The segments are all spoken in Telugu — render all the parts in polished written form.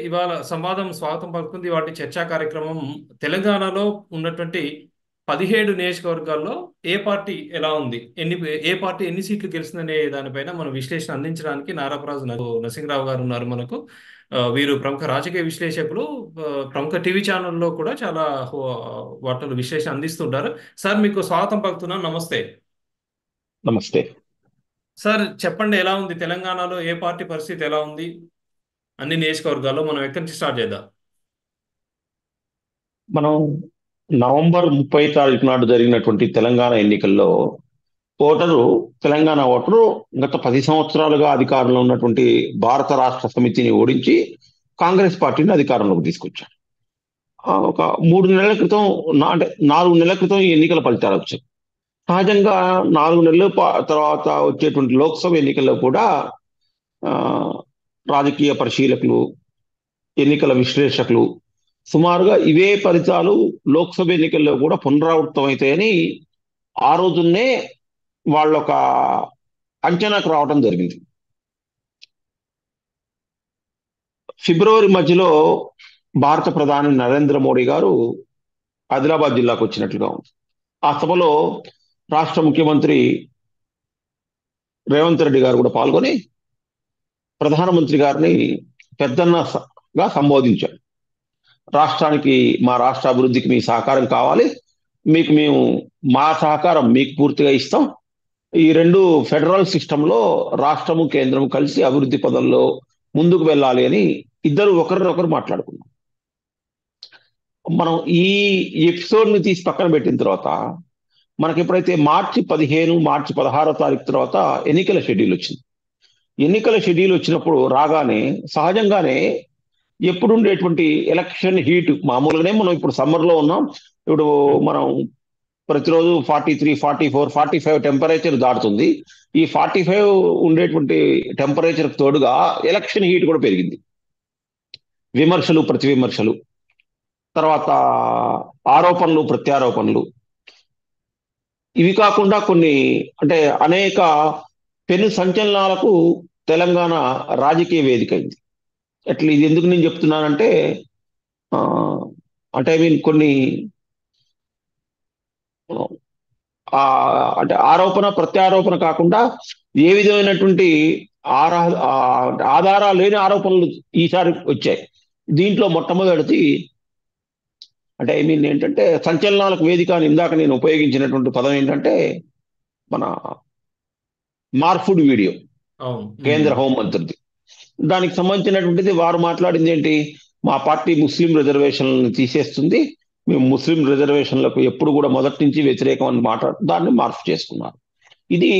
ఇవాళ సంవాదం స్వాగతం పలుకుంది. వాటి చర్చా కార్యక్రమం తెలంగాణలో ఉన్నటువంటి 17 నియోజకవర్గాల్లో ఏ పార్టీ ఎలా ఉంది, ఏ పార్టీ ఎన్ని సీట్లు గెలుస్తుందనే దానిపైన మనం విశ్లేషణ అందించడానికి నారాపరాజు నరసింహరావు గారు ఉన్నారు మనకు. వీరు ప్రముఖ రాజకీయ విశ్లేషకులు, ప్రముఖ టీవీ ఛానల్లో కూడా చాలా వాటిలో విశ్లేషణ అందిస్తుంటారు. సార్, మీకు స్వాగతం పలుకుతున్నాను. నమస్తే. నమస్తే సార్, చెప్పండి, ఎలా ఉంది తెలంగాణలో? ఏ పార్టీ పరిస్థితి ఎలా ఉంది అన్ని నియోజకవర్గాల్లో? మనం ఎక్కడి నుంచి స్టార్ట్ చేద్దాం? మనం నవంబర్ 30 తారీఖు నాడు జరిగినటువంటి తెలంగాణ ఎన్నికల్లో తెలంగాణ ఓటరు గత 10 సంవత్సరాలుగా అధికారంలో ఉన్నటువంటి భారత రాష్ట్ర సమితిని ఓడించి కాంగ్రెస్ పార్టీని అధికారంలోకి తీసుకొచ్చారు. ఒక 3 నెలల క్రితం అంటే 4 నెలల క్రితం ఈ ఎన్నికల ఫలితాలు వచ్చాయి. సహజంగా 4 నెలల తర్వాత వచ్చేటువంటి లోక్సభ ఎన్నికల్లో కూడా ఆ, రాజకీయ పరిశీలకులు, ఎన్నికల విశ్లేషకులు సుమారుగా ఇవే ఫలితాలు లోక్సభ ఎన్నికల్లో కూడా పునరావృతం అవుతాయని ఆ రోజునే వాళ్ళొక అంచనాకు రావడం జరిగింది. ఫిబ్రవరి మధ్యలో భారత ప్రధాని నరేంద్ర మోడీ గారు ఆదిలాబాద్ జిల్లాకు వచ్చినట్లుగా ఉంది. ఆ సభలో రాష్ట్ర ముఖ్యమంత్రి రేవంత్ రెడ్డి గారు కూడా పాల్గొని ప్రధానమంత్రి గారిని పెద్దన్నగా సంబోధించారు. రాష్ట్రానికి, మా రాష్ట్ర అభివృద్ధికి మీ సహకారం కావాలి, మేము మా సహకారం మీకు పూర్తిగా ఇస్తాం. ఈ రెండు ఫెడరల్ సిస్టంలో రాష్ట్రము కేంద్రము కలిసి అభివృద్ధి పదంలో ముందుకు వెళ్ళాలి అని ఇద్దరు ఒకరినొకరు మాట్లాడుకున్నాం. మనం ఈ ఎపిసోడ్ ని తీసి పక్కన పెట్టిన తర్వాత మనకి ఎప్పుడైతే మార్చి 15, మార్చి 16 తారీఖు తర్వాత ఎన్నికల షెడ్యూల్ వచ్చింది. ఎన్నికల షెడ్యూల్ వచ్చినప్పుడు రాగానే సహజంగానే ఎప్పుడు ఉండేటువంటి ఎలక్షన్ హీట్, మామూలుగానే మనం ఇప్పుడు సమ్మర్ లో ఉన్నాం. ఇప్పుడు మనం ప్రతిరోజు 43, 44, 45 టెంపరేచర్ దాటుతుంది. ఈ 45 ఉండేటువంటి టెంపరేచర్ తోడుగా ఎలక్షన్ హీట్ కూడా పెరిగింది. విమర్శలు, ప్రతి విమర్శలు, తర్వాత ఆరోపణలు, ప్రత్యారోపణలు, ఇవి కాకుండా కొన్ని అంటే అనేక పెను సంచలనాలకు తెలంగాణ రాజకీయ వేదిక అయింది. అట్లా ఇది ఎందుకు నేను చెప్తున్నానంటే అంటే ఐ మీన్ కొన్ని అంటే ఆరోపణ ప్రత్యారోపణ కాకుండా ఏ విధమైనటువంటి ఆధారాలు లేని ఆరోపణలు ఈసారి వచ్చాయి. దీంట్లో మొట్టమొదటిది అంటే ఐ మీన్ ఏంటంటే సంచలనాలకు వేదిక అని ఇందాక నేను ఉపయోగించినటువంటి పదం ఏంటంటే మన మార్ఫుడ్ వీడియో, కేంద్ర హోంమంత్రిది. దానికి సంబంధించినటువంటిది వారు మాట్లాడింది ఏంటి, మా పార్టీ ముస్లిం రిజర్వేషన్లను తీసేస్తుంది, మేము ముస్లిం రిజర్వేషన్లకు ఎప్పుడు కూడా మొదటి నుంచి వ్యతిరేకం అని దాన్ని మార్పు చేసుకున్నారు. ఇది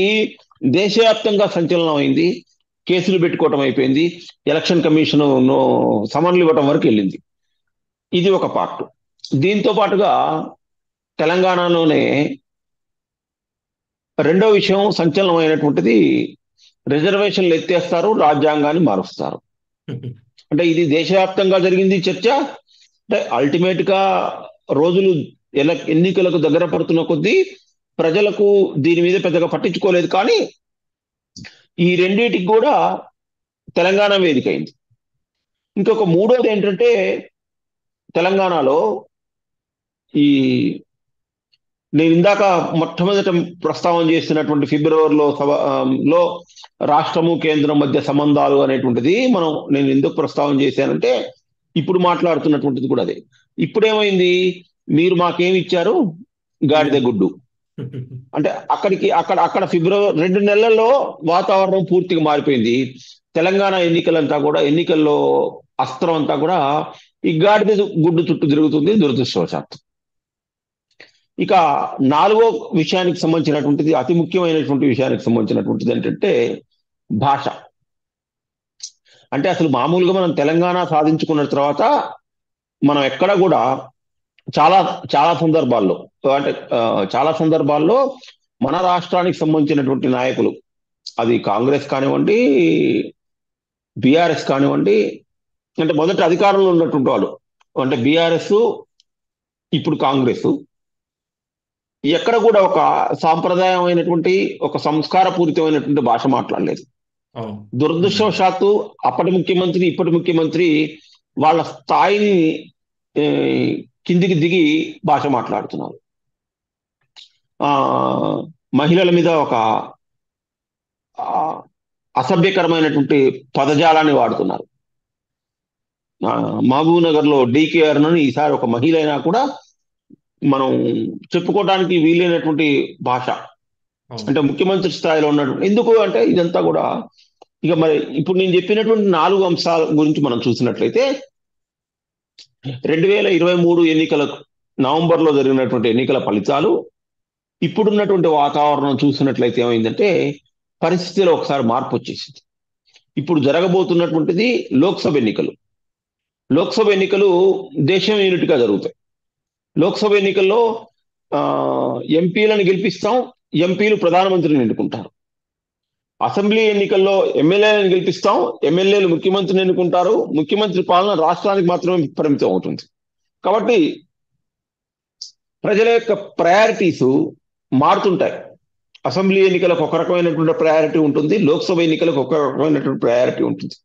దేశవ్యాప్తంగా సంచలనం అయింది. కేసులు పెట్టుకోవటం అయిపోయింది. ఎలక్షన్ కమిషన్ సమన్లు ఇవ్వటం వరకు వెళ్ళింది. ఇది ఒక పార్ట్. దీంతో పాటుగా తెలంగాణలోనే రెండో విషయం సంచలనమైనటువంటిది, రిజర్వేషన్లు ఎత్తేస్తారు, రాజ్యాంగాన్ని మారుస్తారు. అంటే ఇది దేశవ్యాప్తంగా జరిగింది చర్చ. అంటే అల్టిమేట్ గా రోజులు ఎన్నికలకు దగ్గర పడుతున్న కొద్దీ ప్రజలకు దీని మీద పెద్దగా పట్టించుకోలేదు. కానీ ఈ రెండింటికి కూడా తెలంగాణ వేదిక అయింది. ఇంకొక మూడోది ఏంటంటే తెలంగాణలో ఈ నేను ఇందాక మొట్టమొదట ప్రస్తావన చేసినటువంటి ఫిబ్రవరిలో లో రాష్ట్రము కేంద్రం మధ్య సంబంధాలు అనేటువంటిది నేను ఎందుకు ప్రస్తావన చేశానంటే ఇప్పుడు మాట్లాడుతున్నటువంటిది కూడా అదే. ఇప్పుడేమైంది, మీరు మాకేమి ఇచ్చారు, గాడిద గుడ్డు. అంటే అక్కడ ఫిబ్రవరి 2 నెలల్లో వాతావరణం పూర్తిగా మారిపోయింది. తెలంగాణ ఎన్నికల్లో అస్త్రం అంతా కూడా ఈ గాడిద గుడ్డు చుట్టూ తిరుగుతుంది, దురదృష్టవశాత్తు. ఇక 4వ విషయానికి సంబంధించినటువంటిది, అతి ముఖ్యమైనటువంటి విషయానికి సంబంధించినటువంటిది ఏంటంటే భాష. అంటే అసలు మామూలుగా మనం తెలంగాణ సాధించుకున్న తర్వాత మనం ఎక్కడ కూడా చాలా చాలా సందర్భాల్లో అంటే చాలా సందర్భాల్లో మన రాష్ట్రానికి సంబంధించినటువంటి నాయకులు, అది కాంగ్రెస్ కానివ్వండి, బీఆర్ఎస్ కానివ్వండి, అంటే మొదట అధికారంలో ఉన్నటువంటి వాళ్ళు, అంటే బీఆర్ఎస్ ఇప్పుడు కాంగ్రెస్, ఎక్కడ కూడా ఒక సాంప్రదాయమైనటువంటి, ఒక సంస్కారపూరితమైనటువంటి భాష మాట్లాడలేదు. దురదృష్టవశాత్తు అప్పటి ముఖ్యమంత్రి ఇప్పటి ముఖ్యమంత్రి వాళ్ళ స్థాయిని ఏ, కిందికి దిగి భాష మాట్లాడుతున్నారు. ఆ మహిళల మీద ఒక ఆ, అసభ్యకరమైనటువంటి పదజాలాన్ని వాడుతున్నారు. మహబూబ్ నగర్ లో డీకేఆర్ అని ఈసారి ఒక మహిళ అయినా కూడా మనం చెప్పుకోవడానికి వీలైనటువంటి భాష, అవును. అంటే ముఖ్యమంత్రి స్థాయిలో ఉన్నటువంటి, ఎందుకు అంటే ఇదంతా కూడా ఇక మరి ఇప్పుడు నేను చెప్పినటువంటి 4 అంశాల గురించి మనం చూసినట్లయితే 2023 ఎన్నికల నవంబర్లో జరిగినటువంటి ఎన్నికల ఫలితాలు, ఇప్పుడున్నటువంటి వాతావరణం చూసినట్లయితే ఏమైందంటే పరిస్థితిలో ఒకసారి మార్పు వచ్చేసింది. ఇప్పుడు జరగబోతున్నటువంటిది లోక్సభ ఎన్నికలు. లోక్సభ ఎన్నికలు దేశం యూనిట్గా జరుగుతాయి. లోక్సభ ఎన్నికల్లో ఆ, ఎంపీలను గెలిపిస్తాం, ఎంపీలు ప్రధానమంత్రిని ఎన్నుకుంటారు. అసెంబ్లీ ఎన్నికల్లో ఎమ్మెల్యేలను గెలిపిస్తాం, ఎమ్మెల్యేలు ముఖ్యమంత్రిని ఎన్నుకుంటారు. ముఖ్యమంత్రి పాలన రాష్ట్రానికి మాత్రమే పరిమితం అవుతుంది. కాబట్టి ప్రజల యొక్క ప్రయారిటీస్ మారుతుంటాయి. అసెంబ్లీ ఎన్నికలకు ఒక రకమైనటువంటి ప్రయారిటీ ఉంటుంది, లోక్సభ ఎన్నికలకు ఒక రకమైనటువంటి ప్రయారిటీ ఉంటుంది.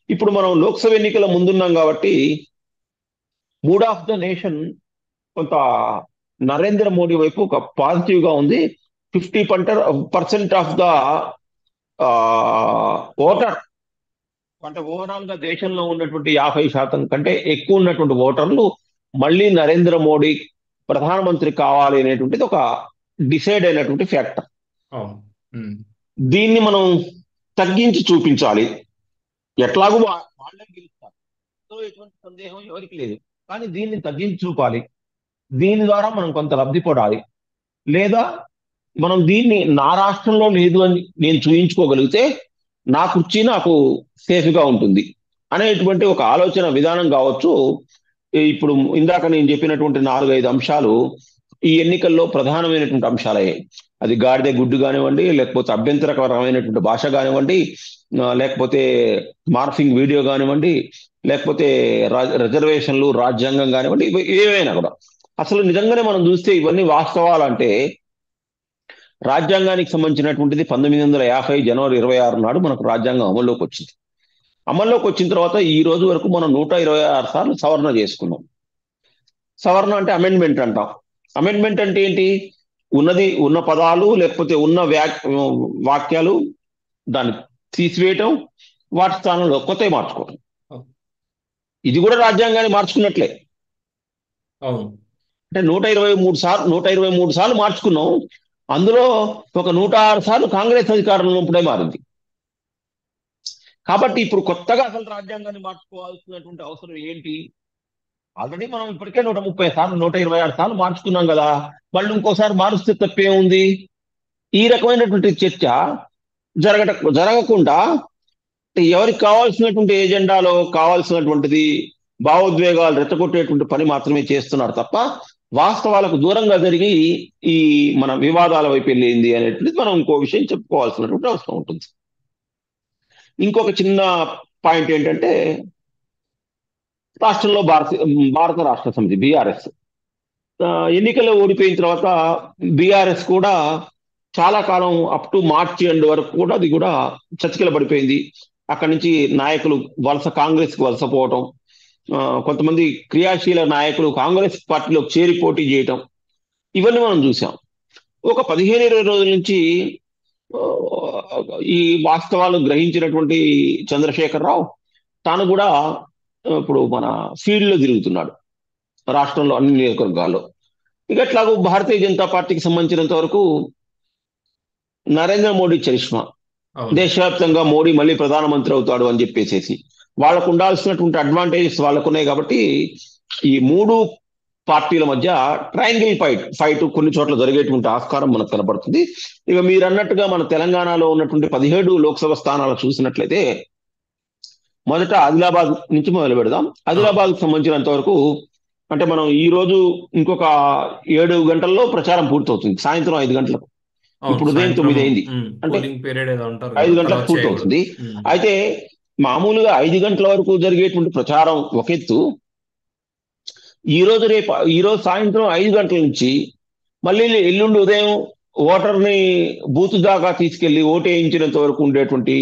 ఇప్పుడు మనం లోక్సభ ఎన్నికల ముందున్నాం కాబట్టి మూడ్ ఆఫ్ ద నేషన్ కొంత నరేంద్ర మోడీ వైపు ఒక పాజిటివ్ గా ఉంది. 50% ఆఫ్ ద ఓటర్, అంటే ఓవరాల్ గా దేశంలో ఉన్నటువంటి 50% కంటే ఎక్కువ ఉన్నటువంటి ఓటర్లు మళ్ళీ నరేంద్ర మోడీ ప్రధానమంత్రి కావాలి అనేటువంటిది ఒక డిసైడ్ అయినటువంటి ఫ్యాక్టర్. అవును. ఉమ్. దీన్ని మనం తగ్గించి చూపించాలి. ఎట్లాగూ వాళ్ళే గెలుస్తారు, సో ఎటువంటి సందేహం ఎవరికి లేదు. కానీ దీన్ని తగ్గించి చూపాలి. దీని ద్వారా మనం కొంత లబ్ధి పొందాలి. లేదా మనం దీన్ని నా రాష్ట్రంలో లేదు అని నేను చూయించుకోగలిగితే నా కుర్చీ నాకు సేఫ్ గా ఉంటుంది అనేటువంటి ఒక ఆలోచన విధానం కావచ్చు. ఇప్పుడు ఇందాక నేను చెప్పినటువంటి 4-5 అంశాలు ఈ ఎన్నికల్లో ప్రధానమైనటువంటి అంశాలయ్యాయి. అది గాడిద గుడ్డు కానివ్వండి, లేకపోతే అభ్యంతరకరమైనటువంటి భాష కానివ్వండి, లేకపోతే మార్ఫింగ్ వీడియో కానివ్వండి, లేకపోతే రిజర్వేషన్లు, రాజ్యాంగం కానివ్వండి, ఏవైనా కూడా అసలు నిజంగానే మనం చూస్తే ఇవన్నీ వాస్తవాలంటే రాజ్యాంగానికి సంబంధించినటువంటిది 1950 జనవరి 26 నాడు మనకు రాజ్యాంగం అమల్లోకి వచ్చింది. అమల్లోకి వచ్చిన తర్వాత ఈ రోజు వరకు మనం 126 సార్లు సవరణ చేసుకున్నాం. సవరణ అంటే అమెండ్మెంట్ అంటాం. అమెండ్మెంట్ అంటే ఏంటి? ఉన్న పదాలు లేకపోతే ఉన్న వాక్యాలు దాన్ని తీసివేయటం, వాటి స్థానంలో కొత్తవి మార్చుకోవటం. ఇది కూడా రాజ్యాంగాన్ని మార్చుకున్నట్లే. అవును. అంటే 123 సార్లు మార్చుకున్నాం. అందులో ఒక 106 సార్లు కాంగ్రెస్ అధికారంలో ఉన్నప్పుడే మారింది. కాబట్టి ఇప్పుడు కొత్తగా అసలు రాజ్యాంగాన్ని మార్చుకోవాల్సినటువంటి అవసరం ఏంటి? ఆల్రెడీ మనం ఇప్పటికే 130 సార్లు 126 సార్లు మార్చుకున్నాం కదా, మళ్ళీ ఇంకోసారి మారుస్తే తప్పే ఉంది? ఈ రకమైనటువంటి చర్చ జరగకుండా ఎవరికి కావాల్సినటువంటి ఎజెండాలో కావాల్సినటువంటిది భావోద్వేగాలు రెచ్చగొట్టేటువంటి పని మాత్రమే చేస్తున్నారు తప్ప వాస్తవాలకు దూరంగా జరిగి ఈ మన వివాదాల వైపు వెళ్ళింది అనేటువంటిది మనం ఇంకో విషయం చెప్పుకోవాల్సినటువంటి అవసరం ఉంటుంది. ఇంకొక చిన్న పాయింట్ ఏంటంటే రాష్ట్రంలో భారత రాష్ట్ర సమితి బీఆర్ఎస్ ఎన్నికల్లో ఓడిపోయిన తర్వాత బీఆర్ఎస్ కూడా చాలా కాలం అప్ టు మార్చి ఎండ్ వరకు కూడా అది కూడా చతికిల పడిపోయింది. అక్కడి నుంచి నాయకులు కాంగ్రెస్ కి వలస పోవటం, కొంతమంది క్రియాశీల నాయకులు కాంగ్రెస్ పార్టీలో చేరి పోటీ చేయటం, ఇవన్నీ మనం చూసాం. ఒక 15-20 రోజుల నుంచి ఈ వాస్తవాలు గ్రహించినటువంటి చంద్రశేఖరరావు తాను కూడా ఇప్పుడు మన ఫీల్డ్ లో తిరుగుతున్నాడు రాష్ట్రంలో అన్ని నియోజకవర్గాల్లో. ఇక ఎట్లాగో భారతీయ జనతా పార్టీకి సంబంధించినంత వరకు నరేంద్ర మోడీ చరిష్మా, దేశవ్యాప్తంగా మోడీ మళ్ళీ ప్రధానమంత్రి అవుతాడు అని చెప్పేసి వాళ్ళకు ఉండాల్సినటువంటి అడ్వాంటేజెస్ వాళ్ళకు ఉన్నాయి. కాబట్టి ఈ 3 పార్టీల మధ్య ట్రయాంగిల్ ఫైట్ కొన్ని చోట్ల జరిగేటువంటి ఆస్కారం మనకు కనబడుతుంది. ఇక మీరు అన్నట్టుగా మన తెలంగాణలో ఉన్నటువంటి 17 లోక్సభ స్థానాలు చూసినట్లయితే మొదట ఆదిలాబాద్ నుంచి మొదలు పెడదాం. ఆదిలాబాద్కు సంబంధించినంత వరకు అంటే మనం ఈ రోజు ఇంకొక 7 గంటల్లో ప్రచారం పూర్తవుతుంది, సాయంత్రం 5 గంటలకు. ఇప్పుడు ఉదయం 9 అయింది అంటే 5 గంటలకు పూర్తవుతుంది. అయితే మామూలుగా 5 గంటల వరకు జరిగేటువంటి ప్రచారం ఒక ఎత్తు, ఈ రోజు సాయంత్రం 5 గంటల నుంచి మళ్ళీ ఎల్లుండి ఉదయం ఓటర్ని బూత్ దాకా తీసుకెళ్లి ఓటు వేయించినంత వరకు ఉండేటువంటి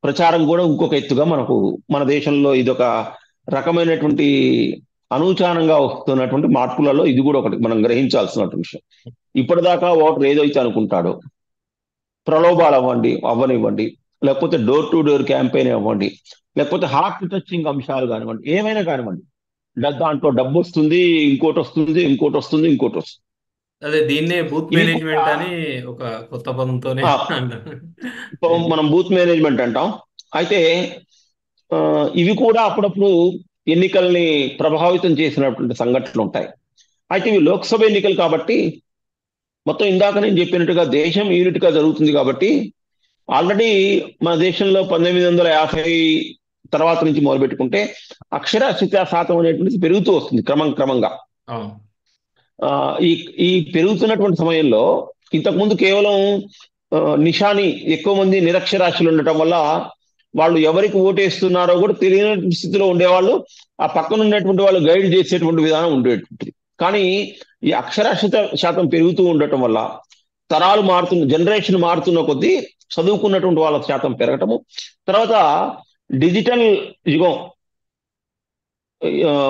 ప్రచారం కూడా ఇంకొక ఎత్తుగా మన దేశంలో ఇదొక రకమైనటువంటి అనూచానంగా వస్తున్నటువంటి మార్పులలో ఇది కూడా ఒకటి మనం గ్రహించాల్సినటువంటి విషయం. ఇప్పటిదాకా ఓటర్ ఏదైతే అనుకుంటాడో, ప్రలోభాలు అవ్వనివ్వండి, లేకపోతే డోర్ టు డోర్ క్యాంపెయిన్ అవ్వండి, లేకపోతే హార్ట్ టచింగ్ అంశాలు కానివ్వండి, ఏమైనా కానివ్వండి, దాంట్లో డబ్బు వస్తుంది, ఇంకోటి వస్తుంది. అదే దీన్నే బూత్ ఇవి కూడా మేనేజ్మెంట్ అని ఒక కొత్త పదంతోనే ఆ, అంటారు. మనం బూత్ మేనేజ్మెంట్ అంటాం. అయితే ఆ, ఇవి కూడా అప్పుడప్పుడు ఎన్నికల్ని ప్రభావితం చేసినటువంటి సంఘటనలు ఉంటాయి. అయితే ఇవి లోక్సభ ఎన్నికలు కాబట్టి, మొత్తం ఇందాక నేను చెప్పినట్టుగా దేశం యూనిట్ గా జరుగుతుంది కాబట్టి, ఆల్రెడీ మన దేశంలో 1950 తర్వాత నుంచి మొదలు పెట్టుకుంటే అక్షరాస్యత శాతం అనేటువంటిది పెరుగుతూ వస్తుంది క్రమంగా. అవును. ఆ, ఈ ఈ పెరుగుతున్నటువంటి సమయంలో ఇంతకుముందు కేవలం నిషాని ఎక్కువ మంది నిరక్షరాస్యులు ఉండటం వల్ల వాళ్ళు ఎవరికి ఓటేస్తున్నారో కూడా తెలియని స్థితిలో ఉండేవాళ్ళు. ఆ పక్కన ఉన్నటువంటి వాళ్ళు గైడ్ చేసేటువంటి విధానం ఉండేటువంటిది. కానీ ఈ అక్షరాస్యత శాతం పెరుగుతూ ఉండటం వల్ల తరాలు జనరేషన్ మారుతున్న కొద్దీ చదువుకున్నటువంటి వాళ్ళ శాతం పెరగటము, తర్వాత డిజిటల్ యుగం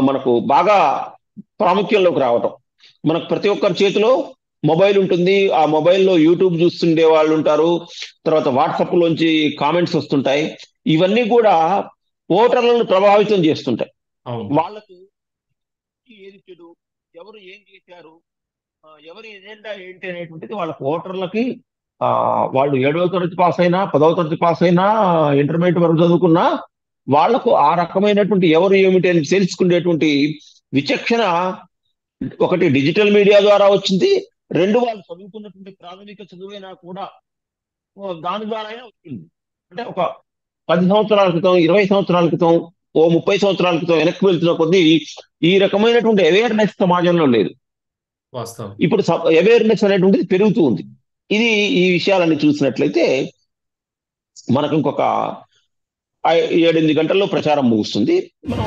మనకు బాగా ప్రాముఖ్యంలోకి రావటం. మనకు ప్రతి ఒక్కరి చేతిలో మొబైల్ ఉంటుంది. ఆ మొబైల్లో యూట్యూబ్ చూస్తుండే వాళ్ళు ఉంటారు, తర్వాత వాట్సాప్ లోంచి కామెంట్స్ వస్తుంటాయి. ఇవన్నీ కూడా ఓటర్లను ప్రభావితం చేస్తుంటాయి. అవును. వాళ్ళకు ఏది చెడు, ఎవరు ఏం చేశారు, ఎవరి ఎజెండా ఏంటి అనేటువంటిది వాళ్ళకు ఓటర్లకి వాళ్ళు 7వ తరగతి పాస్ అయినా, 10వ తరగతి పాస్ అయినా, ఇంటర్మీడియట్ వరకు చదువుకున్నా వాళ్లకు ఆ రకమైనటువంటి ఎవరు ఏమిటి అని తెలుసుకునేటువంటి విచక్షణ ఒకటి డిజిటల్ మీడియా ద్వారా వచ్చింది. రెండు, వాళ్ళు చదువుకున్నటువంటి ప్రాథమిక చదువైనా కూడా దాని ద్వారానే వచ్చింది. అంటే ఒక 10 సంవత్సరాల క్రితం, 20 సంవత్సరాల క్రితం, 30 సంవత్సరాల క్రితం వెనక్కి వెళ్తున్న కొద్దీ ఈ రకమైనటువంటి అవేర్నెస్ సమాజంలో లేదు. వాస్తవం. ఇప్పుడు అవేర్నెస్ అనేటువంటిది పెరుగుతూ ఉంది. ఈ విషయాలన్నీ చూసినట్లయితే మనకు ఇంకొక 7-8 గంటల్లో ప్రచారం ముగుస్తుంది. మనం